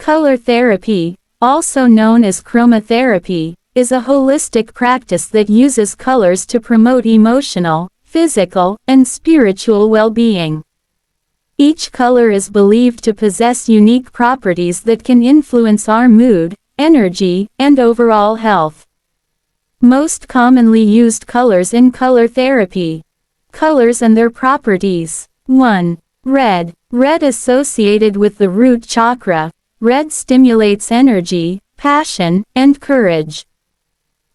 Color therapy, also known as chromotherapy, is a holistic practice that uses colors to promote emotional, physical, and spiritual well-being. Each color is believed to possess unique properties that can influence our mood, energy, and overall health. Most commonly used colors in color therapy. Colors and their properties. 1. Red. Red associated with the root chakra. Red stimulates energy, passion, and courage.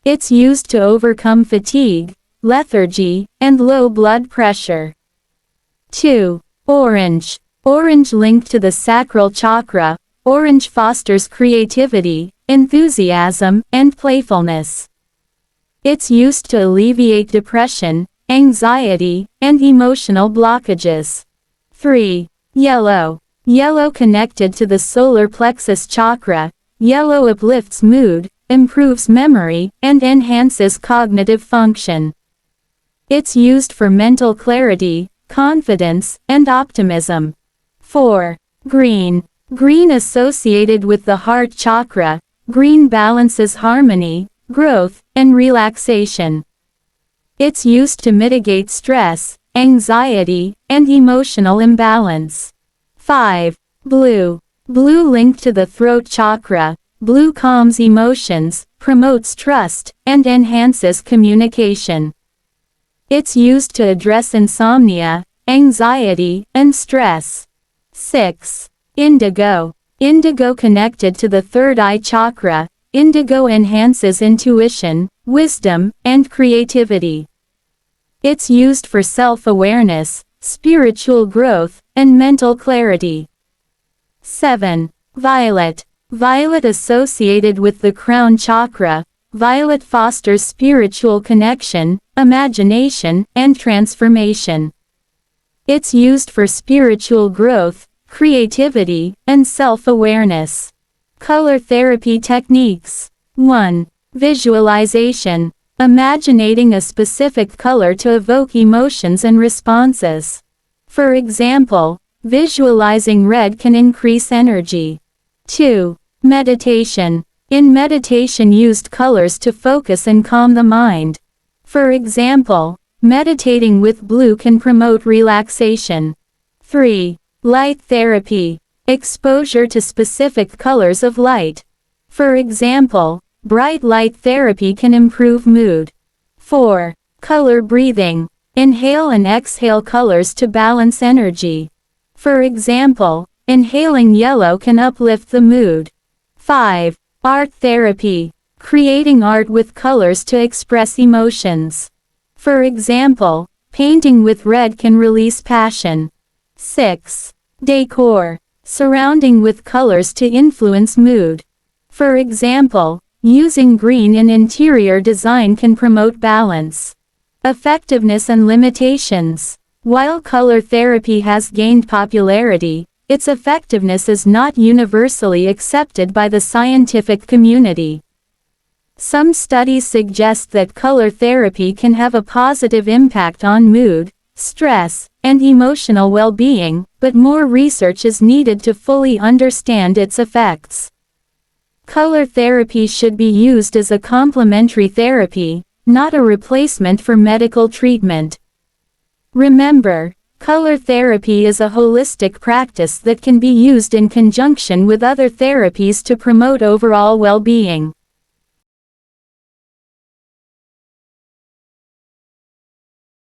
It's used to overcome fatigue, lethargy, and low blood pressure. 2. Orange. Orange linked to the sacral chakra. Orange fosters creativity, enthusiasm, and playfulness. It's used to alleviate depression, anxiety, and emotional blockages. 3. Yellow. Yellow connected to the solar plexus chakra. Yellow uplifts mood, improves memory, and enhances cognitive function. It's used for mental clarity, confidence, and optimism. 4. Green. Green associated with the heart chakra. Green balances harmony, growth, and relaxation. It's used to mitigate stress, anxiety, and emotional imbalance. 5. Blue. Blue linked to the throat chakra. Blue calms emotions, promotes trust, and enhances communication. It's used to address insomnia, anxiety, and stress. 6. Indigo. Indigo connected to the third eye chakra. Indigo enhances intuition, wisdom, and creativity. It's used for self-awareness, spiritual growth, and mental clarity. 7. Violet. Violet associated with the crown chakra. Violet fosters spiritual connection, imagination, and transformation. It's used for spiritual growth, creativity, and self-awareness. Color therapy techniques. 1. Visualization. Imaginating a specific color to evoke emotions and responses. For example, visualizing red can increase energy. 2. Meditation. In meditation, used colors to focus and calm the mind. For example, meditating with blue can promote relaxation. 3. Light therapy. Exposure to specific colors of light. For example, bright light therapy can improve mood. 4. Color breathing. Inhale and exhale colors to balance energy. For example, inhaling yellow can uplift the mood. 5. Art therapy. Creating art with colors to express emotions. For example, painting with red can release passion. 6. Decor. Surrounding with colors to influence mood. For example, using green in interior design can promote balance. Effectiveness and limitations. While color therapy has gained popularity, its effectiveness is not universally accepted by the scientific community. Some studies suggest that color therapy can have a positive impact on mood, stress, and emotional well-being, but more research is needed to fully understand its effects. Color therapy should be used as a complementary therapy, not a replacement for medical treatment. Remember, color therapy is a holistic practice that can be used in conjunction with other therapies to promote overall well-being.